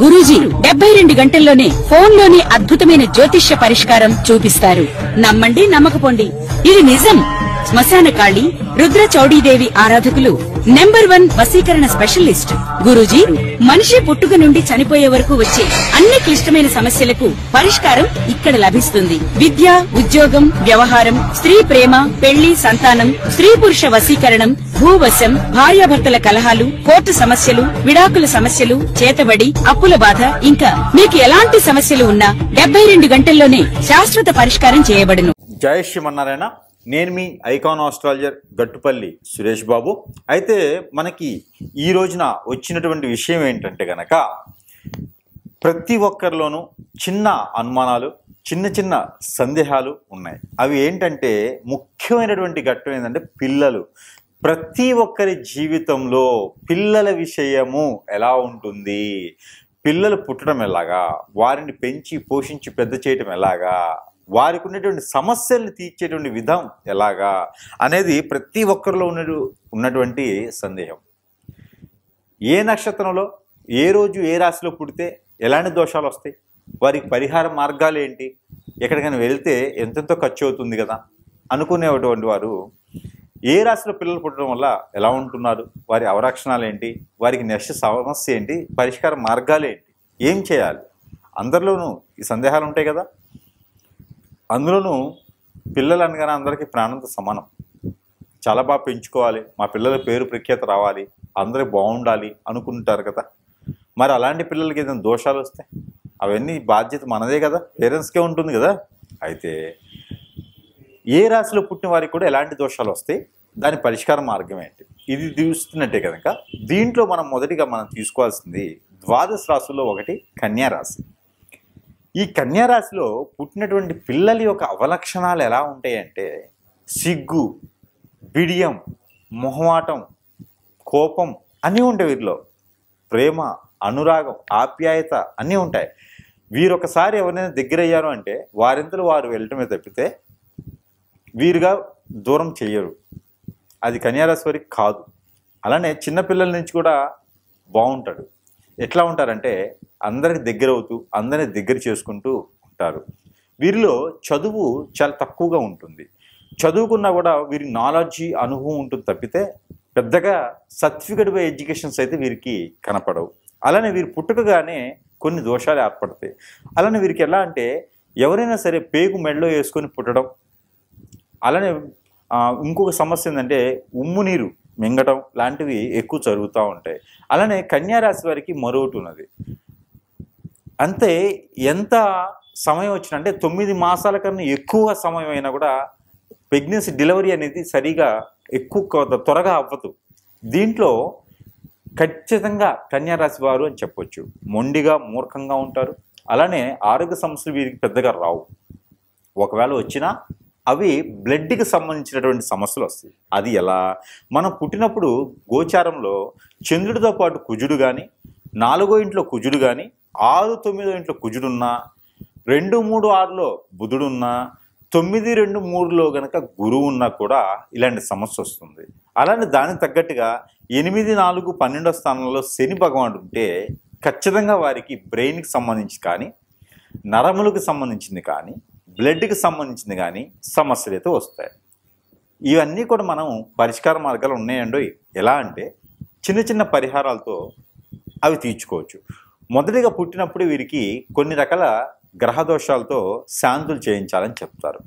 గురూజీ 72 గంటల్లోనే ఫోన్ లోని అద్భుతమైన జ్యోతిష్య పరిష్కారం చూపిస్తారు. నమ్మండి నమ్మకపోండి, ఇది నిజం. శ్మశాన కాళి రుద్ర చౌడీదేవి ఆరాధకులు నంబర్ 1 వశీకరణ స్పెషలిస్ట్ గురూజీ. మనిషి పుట్టుక నుండి చనిపోయే వరకు వచ్చే అన్ని క్లిష్టమైన సమస్యలకు పరిష్కారం ఇక్కడ లభిస్తుంది. విద్య, ఉద్యోగం, వ్యవహారం, స్త్రీ ప్రేమ, పెళ్లి, సంతానం, స్త్రీ పురుష వశీకరణం, భూవశం, భార్యాభర్తల కలహాలు, కోర్టు సమస్యలు, విడాకుల సమస్యలు, చేతబడి, అప్పుల బాధ, ఇంకా మీకు ఎలాంటి సమస్యలు ఉన్నా 72 గంటల్లోనే శాశ్వత పరిష్కారం చేయబడును. జై శ్రీమన్నారాయణ. నేను మీ ఐకాన్ ఆస్ట్రాలజర్ గట్టుపల్లి సురేష్ బాబు. అయితే మనకి ఈ రోజున వచ్చినటువంటి విషయం ఏంటంటే గనక ప్రతి ఒక్కరిలోనూ చిన్న అనుమానాలు, చిన్న చిన్న సందేహాలు ఉన్నాయి. అవి ఏంటంటే ముఖ్యమైనటువంటి ఘట్టం ఏంటంటే పిల్లలు. ప్రతి ఒక్కరి జీవితంలో పిల్లల విషయము ఎలా ఉంటుంది, పిల్లలు పుట్టడం ఎలాగా, వారిని పెంచి పోషించి పెద్ద చేయటం ఎలాగా, వారికి ఉన్నటువంటి సమస్యల్ని తీర్చేటువంటి విధం ఎలాగా అనేది ప్రతి ఒక్కరిలో ఉన్నటువంటి సందేహం. ఏ నక్షత్రంలో, ఏ రోజు, ఏ రాశిలో పుడితే ఎలాంటి దోషాలు వస్తాయి, వారికి పరిహార మార్గాలు ఏంటి, ఎక్కడికైనా వెళ్తే ఎంతెంతో ఖర్చు అవుతుంది కదా అనుకునేటువంటి వారు ఏ రాశిలో పిల్లలు పుట్టడం వల్ల ఎలా ఉంటున్నారు, వారి అవరక్షణాలు ఏంటి, వారికి నెక్స్ట్ సమస్య ఏంటి, పరిష్కార మార్గాలు ఏంటి, ఏం చేయాలి, అందరిలోనూ ఈ సందేహాలు ఉంటాయి కదా. అందులోనూ పిల్లలు అనగానే అందరికీ ప్రాణంతో సమానం. చాలా బాగా పెంచుకోవాలి, మా పిల్లల పేరు ప్రఖ్యాత రావాలి, అందరికి బాగుండాలి అనుకుంటారు కదా. మరి అలాంటి పిల్లలకి ఏదైనా దోషాలు వస్తాయి, అవన్నీ బాధ్యత మనదే కదా, పేరెంట్స్కే ఉంటుంది కదా. అయితే ఏ రాశిలో పుట్టిన వారికి కూడా ఎలాంటి దోషాలు వస్తాయి, దాని పరిష్కార మార్గం ఏంటి, ఇది చూస్తున్నట్టే కనుక దీంట్లో మనం మొదటిగా తీసుకోవాల్సింది ద్వాదశ రాశుల్లో ఒకటి కన్యా రాశి. ఈ కన్యా రాశిలో పుట్టినటువంటి పిల్లల యొక్క అవలక్షణాలు ఎలా ఉంటాయంటే సిగ్గు, బిడియం, మొహమాటం, కోపం అన్నీ ఉంటాయి. వీరిలో ప్రేమ, అనురాగం, ఆప్యాయత అన్నీ ఉంటాయి. వీరొకసారి ఎవరైనా దగ్గర అయ్యారు అంటే వారింతలో వారు వెళ్ళటమే తప్పితే వీరుగా దూరం చెయ్యరు. అది కన్యారాశి వారికి కాదు. అలానే చిన్నపిల్లల నుంచి కూడా బాగుంటాడు. ఎట్లా ఉంటారంటే అందరికి దగ్గర అవుతూ అందరిని దగ్గర చేసుకుంటూ ఉంటారు. వీరిలో చదువు చాలా తక్కువగా ఉంటుంది. చదువుకున్నా కూడా వీరి నాలెడ్జి, అనుభవం ఉంటుంది తప్పితే పెద్దగా సర్టిఫికేట్ బై ఎడ్యుకేషన్స్ అయితే వీరికి కనపడవు. అలానే వీరు పుట్టుకగానే కొన్ని దోషాలు ఏర్పడతాయి. అలానే వీరికి ఎలా అంటే ఎవరైనా సరే పేగు మెడలో వేసుకొని పుట్టడం, అలానే ఇంకొక సమస్య ఏంటంటే ఉమ్ము నీరు మింగటం లాంటివి ఎక్కువ జరుగుతూ ఉంటాయి. అలానే కన్యారాశి వారికి మరొకటి ఉన్నది. అంతే ఎంత సమయం వచ్చినా అంటే 9 మాసాల కన్నా ఎక్కువ సమయం అయినా కూడా ప్రెగ్నెన్సీ డెలివరీ అనేది సరిగా ఎక్కువ త్వరగా అవ్వదు. దీంట్లో ఖచ్చితంగా కన్యారాశి వారు అని చెప్పొచ్చు. మొండిగా, మూర్ఖంగా ఉంటారు. అలానే ఆరోగ్య సమస్యలు వీరికి పెద్దగా రావు. ఒకవేళ వచ్చినా అవి బ్లడ్కి సంబంధించినటువంటి సమస్యలు వస్తాయి. అది ఎలా, మనం పుట్టినప్పుడు గోచారంలో చంద్రుడితో పాటు కుజుడు కానీ, 4వ ఇంట్లో కుజుడు కానీ, 6, 9వ ఇంట్లో కుజుడున్నా, 2, 3, 6లో బుధుడున్నా, 9, 2, 3లో కనుక గురువు ఉన్నా కూడా ఇలాంటి సమస్య వస్తుంది. అలానే దానికి తగ్గట్టుగా 8, 4, 12వ స్థానంలో శని భగవానుడు ఉంటే ఖచ్చితంగా వారికి బ్రెయిన్కి సంబంధించి కానీ, నరములకు సంబంధించింది కానీ, బ్లడ్కి సంబంధించింది కానీ సమస్యలు అయితే వస్తాయి. ఇవన్నీ కూడా మనం పరిష్కార మార్గాలు ఉన్నాయండి. ఎలా అంటే చిన్న చిన్న పరిహారాలతో అవి తీర్చుకోవచ్చు. మొదటిగా పుట్టినప్పుడు వీరికి కొన్ని రకాల గ్రహ దోషాలతో శాంతులు చేయించాలని చెప్తారు.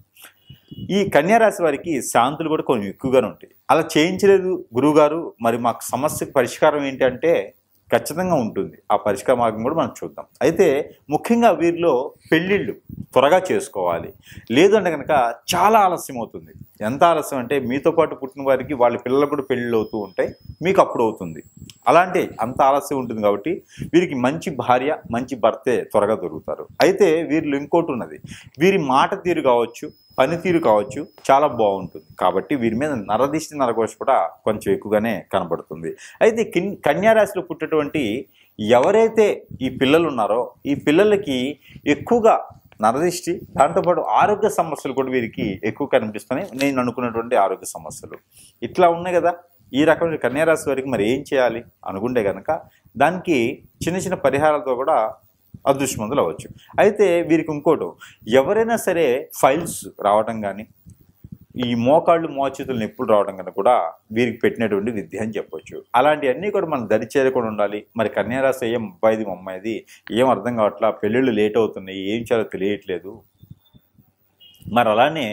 ఈ కన్యారాశి వారికి శాంతులు కూడా కొన్ని ఎక్కువగానే ఉంటాయి. అలా చేయించలేదు గురువుగారు, మరి మాకు సమస్యకు పరిష్కారం ఏంటి అంటే ఖచ్చితంగా ఉంటుంది. ఆ పరిష్కార మార్గం కూడా మనం చూద్దాం. అయితే ముఖ్యంగా వీరిలో పెళ్ళిళ్ళు త్వరగా చేసుకోవాలి. లేదంటే కనుక చాలా ఆలస్యం అవుతుంది. ఎంత ఆలస్యం అంటే మీతో పాటు పుట్టిన వారికి వాళ్ళ పిల్లలకు కూడా పెళ్ళిళ్ళు అవుతూ ఉంటాయి, మీకు అప్పుడు అవుతుంది. అలాంటి అంత ఆలస్యం ఉంటుంది కాబట్టి వీరికి మంచి భార్య, మంచి భర్తే త్వరగా దొరుకుతారు. అయితే వీరిలో ఇంకోటి ఉన్నది, వీరి మాట తీరు కావచ్చు, పనితీరు కావచ్చు, చాలా బాగుంటుంది. కాబట్టి వీరి మీద నరదిష్టి, నరఘోష కూడా కొంచెం ఎక్కువగానే కనబడుతుంది. అయితే కన్యారాశిలో పుట్టేటువంటి ఎవరైతే ఈ పిల్లలు ఉన్నారో ఈ పిల్లలకి ఎక్కువగా నరదిష్టి, దాంతోపాటు ఆరోగ్య సమస్యలు కూడా వీరికి ఎక్కువ కనిపిస్తున్నాయి. నేను అనుకున్నటువంటి ఆరోగ్య సమస్యలు ఇట్లా ఉన్నాయి కదా. ఈ రకమైన కన్యారాశి వారికి మరి ఏం చేయాలి అనుకుంటే కనుక దానికి చిన్న చిన్న పరిహారాలతో కూడా అదృష్టవంతులు అవ్వచ్చు. అయితే వీరికి ఇంకోటి, ఎవరైనా సరే ఫైల్స్ రావడం కానీ, ఈ మోకాళ్ళు మోచేతులు నొప్పులు రావడం కన్నా కూడా వీరికి పెట్టినటువంటి విద్య అని చెప్పొచ్చు. అలాంటివన్నీ కూడా మనం దరి చేరకుండా ఉండాలి. మరి కన్యారాశి ఏం అబ్బాయిది అమ్మాయిది ఏం అర్థం కావట్లా, పెళ్ళిళ్ళు లేట్ అవుతున్నాయి, ఏం చేయాలో తెలియట్లేదు. మరి అలానే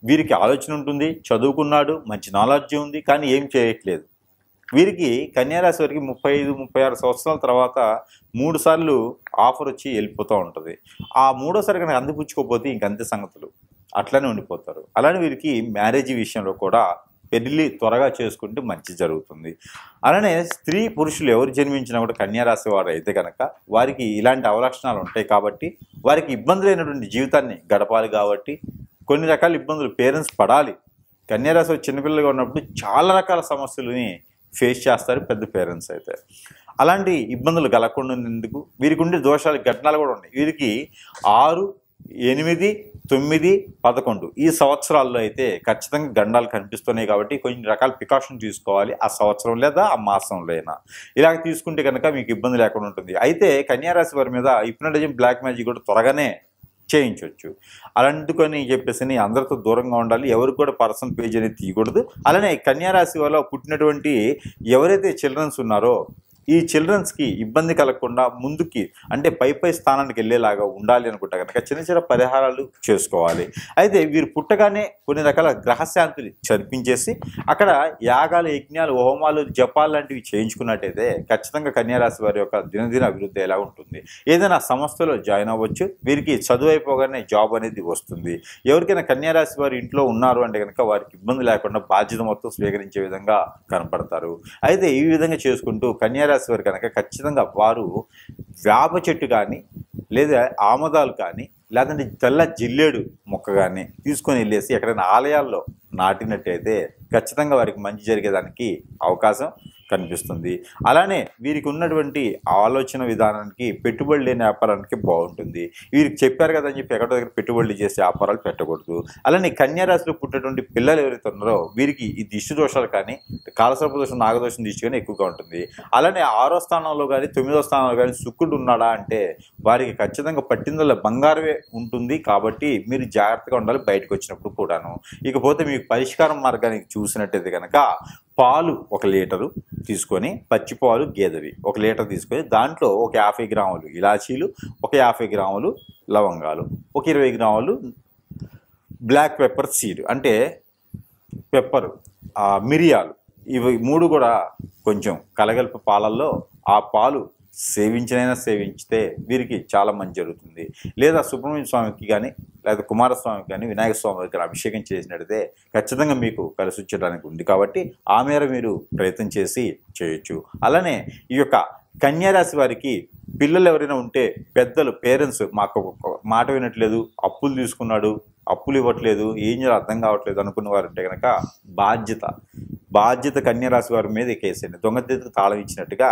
వీరికి ఆలోచన ఉంటుంది, చదువుకున్నాడు, మంచి నాలెడ్జ్ ఉంది, కానీ ఏం చేయట్లేదు. వీరికి కన్యారాశి వారికి 35-36 సంవత్సరాల తర్వాత 3 సార్లు ఆఫర్ వచ్చి వెళ్ళిపోతూ ఉంటుంది. ఆ 3వసారి కనుక అందిపుచ్చుకోకపోతే ఇంకంతే సంగతులు, అట్లనే ఉండిపోతారు. అలానే వీరికి మ్యారేజ్ విషయంలో కూడా పెళ్లి త్వరగా చేసుకుంటే మంచి జరుగుతుంది. అలానే స్త్రీ పురుషులు ఎవరు జన్మించినా కూడా కన్యారాశి వారు అయితే కనుక వారికి ఇలాంటి అవలక్షణాలు ఉంటాయి కాబట్టి వారికి ఇబ్బందులైనటువంటి జీవితాన్ని గడపాలి. కాబట్టి కొన్ని రకాల ఇబ్బందులు పేరెంట్స్ పడాలి. కన్యారాశి చిన్నపిల్లలుగా ఉన్నప్పుడు చాలా రకాల సమస్యలని ఫేస్ చేస్తారు పెద్ద పేరెంట్స్ అయితే. అలాంటి ఇబ్బందులు కలగకుండా ఉండేందుకు వీరికి ఉండే దోషాలు ఘటనలు కూడా ఉన్నాయి. వీరికి 6, 8, 9, 11 ఈ సంవత్సరాల్లో అయితే ఖచ్చితంగా గండాలు కనిపిస్తున్నాయి. కాబట్టి కొన్ని రకాల ప్రికాషన్ తీసుకోవాలి ఆ సంవత్సరం లేదా ఆ మాసంలో అయినా. ఇలాగ తీసుకుంటే కనుక మీకు ఇబ్బంది లేకుండా ఉంటుంది. అయితే కన్యారాశి వారి మీద హిప్నోటిజం, బ్లాక్ మ్యాజిక్ కూడా త్వరగానే చేయించవచ్చు. అలాంటికొని చెప్పేసి అందరితో దూరంగా ఉండాలి. ఎవరికి కూడా పర్సనల్ పేజ్ అనేది తీయకూడదు. అలానే కన్యారాశి వల్ల పుట్టినటువంటి ఎవరైతే చిల్డ్రన్స్ ఉన్నారో ఈ చిల్డ్రన్స్కి ఇబ్బంది కలగకుండా ముందుకి అంటే పై స్థానానికి వెళ్ళేలాగా ఉండాలి అనుకుంటే కనుక చిన్న చిన్న పరిహారాలు చేసుకోవాలి. అయితే వీరు పుట్టగానే కొన్ని రకాల గ్రహశాంతులు చర్పించేసి అక్కడ యాగాలు, యజ్ఞాలు, హోమాలు, జపాలు లాంటివి చేయించుకున్నట్టయితే ఖచ్చితంగా కన్యారాశి వారి యొక్క దినదిన అభివృద్ధి ఎలా ఉంటుంది. ఏదైనా సంస్థలో జాయిన్ అవ్వచ్చు. వీరికి చదువు అయిపోగానే జాబ్ అనేది వస్తుంది. ఎవరికైనా కన్యారాశి వారి ఇంట్లో ఉన్నారు అంటే కనుక వారికి ఇబ్బంది లేకుండా బాధ్యత మొత్తం స్వీకరించే విధంగా కనపడతారు. అయితే ఈ విధంగా చేసుకుంటూ కన్యారాశి వారు కనుక ఖచ్చితంగా వారు వేప చెట్టు కానీ లేదా ఆమదాలు కానీ లేదంటే తెల్ల జిల్లేడు మొక్క కానీ తీసుకొని వెళ్ళేసి ఎక్కడైనా ఆలయాల్లో నాటినట్టయితే ఖచ్చితంగా వారికి మంచి జరిగేదానికి అవకాశం కనిపిస్తుంది. అలానే వీరికి ఉన్నటువంటి ఆలోచన విధానానికి పెట్టుబడి లేని వ్యాపారానికి బాగుంటుంది. వీరికి చెప్పారు కదా అని చెప్పి ఎక్కడో దగ్గర పెట్టుబడులు చేసే వ్యాపారాలు పెట్టకూడదు. అలానే కన్యారాశిలో పుట్టినటువంటి పిల్లలు ఎవరైతే ఉన్నారో వీరికి ఈ దిష్టి దోషాలు కానీ, కాలసర్ప దోషం, నాగదోషం దిష్టి కానీ ఎక్కువగా ఉంటుంది. అలానే 6వ స్థానంలో కానీ 9వ స్థానంలో కానీ శుక్రుడు ఉన్నాడా అంటే వారికి ఖచ్చితంగా పట్టిందల బంగారమే ఉంటుంది. కాబట్టి మీరు జాగ్రత్తగా ఉండాలి బయటకు వచ్చినప్పుడు కూడాను. ఇకపోతే మీకు పరిష్కారం మార్గానికి చూసినట్టయితే కనుక పాలు 1 లీటరు తీసుకొని, పచ్చిపాలు గేదెవి 1 లీటర్ తీసుకొని దాంట్లో ఒక 50 గ్రాములు ఇలాచీలు, ఒక 50 గ్రాములు లవంగాలు, ఒక 20 గ్రాములు బ్లాక్ పెప్పర్ సీడ్ అంటే పెప్పరు, మిరియాలు, ఇవి 3 కూడా కొంచెం కలగలిపి పాలల్లో ఆ పాలు సేవించితే వీరికి చాలా మంచి జరుగుతుంది. లేదా సుబ్రహ్మణ్య స్వామికి కానీ లేదా కుమారస్వామికి కానీ వినాయక స్వామికి కానీ అభిషేకం చేసినట్టయితే ఖచ్చితంగా మీకు కలిసి వచ్చేయడానికి ఉంది. కాబట్టి ఆ మేర మీరు ప్రయత్నం చేసి చేయొచ్చు. అలానే ఈ యొక్క కన్యారాశి వారికి పిల్లలు ఎవరైనా ఉంటే పెద్దలు, పేరెంట్స్ మాకు మాట వినట్లేదు, అప్పులు తీసుకున్నాడు, అప్పులు ఇవ్వట్లేదు, ఏం చేయాలో అర్థం కావట్లేదు అనుకున్న వారు ఉంటే కనుక బాధ్యత కన్యారాశి వారి మీద కేసేయండి. దొంగతెత్తుకు తాళం ఇచ్చినట్టుగా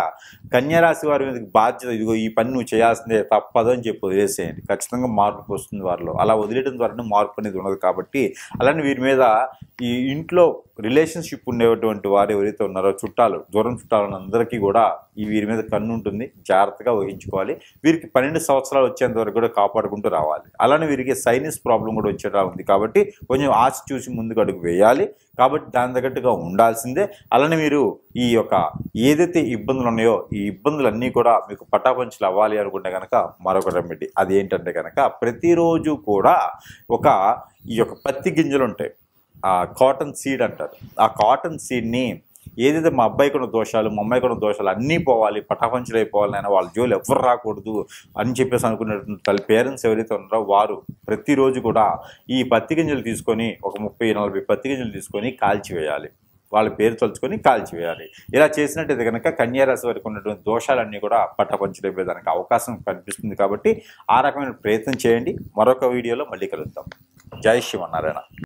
కన్యారాశి వారి మీద బాధ్యత, ఇదిగో ఈ పని నువ్వు చేయాల్సిందే, తప్పదు అని చెప్పి వదిలేసేయండి. ఖచ్చితంగా మార్పు వస్తుంది వారిలో. అలా వదిలేయడం ద్వారా మార్పు అనేది ఉండదు. కాబట్టి అలానే వీరి మీద ఈ ఇంట్లో రిలేషన్షిప్ ఉండేటువంటి వారు ఎవరైతే ఉన్నారో చుట్టాలు, దూరం చుట్టాలని అందరికీ కూడా ఈ వీరి మీద కన్ను ఉంటుంది, జాగ్రత్తగా వహించుకోవాలి. వీరికి 12 సంవత్సరాలు వచ్చేంత వరకు కూడా కాపాడుకుంటూ రావాలి. అలానే వీరికి సైనస్ ప్రాబ్లం కూడా వచ్చేలా ఉంది. కాబట్టి కొంచెం ఆశ చూసి ముందుకు అడుగు వేయాలి. కాబట్టి దాని తగ్గట్టుగా ఉండాల్సిందే. అలానే మీరు ఈ యొక్క ఏదైతే ఇబ్బందులు ఉన్నాయో ఈ ఇబ్బందులన్నీ కూడా మీకు పటాపంచులు అవ్వాలి అనుకుంటే కనుక మరొక రెమెడీ, అది ఏంటంటే కనుక ప్రతిరోజు కూడా ఈ యొక్క పత్తి గింజలు ఉంటాయి, కాటన్ సీడ్ అంటారు. ఆ కాటన్ సీడ్ని ఏదైతే మా అబ్బాయికి ఉన్న దోషాలు, మా అమ్మాయికి ఉన్న దోషాలు అన్నీ పోవాలి, పటాపంచులు అయిపోవాలి, అయినా వాళ్ళ జోలు ఎవరు రాకూడదు అని చెప్పేసి అనుకునేటువంటి పేరెంట్స్ ఎవరైతే ఉన్నారో వారు ప్రతిరోజు కూడా ఈ పత్తి గింజలు తీసుకొని ఒక 30-40 పత్తి గింజలు తీసుకొని కాల్చివేయాలి. వాళ్ళ పేరు తలుచుకొని కాల్చివేయాలి. ఇలా చేసినట్టయితే కనుక కన్యారాశి వారికి ఉన్నటువంటి దోషాలన్నీ కూడా పటాపంచులు అయిపోయేదానికి అవకాశం కనిపిస్తుంది. కాబట్టి ఆ రకమైన ప్రయత్నం చేయండి. మరొక వీడియోలో మళ్ళీ కలుద్దాం. జై శ్రీమన్నారాయణ.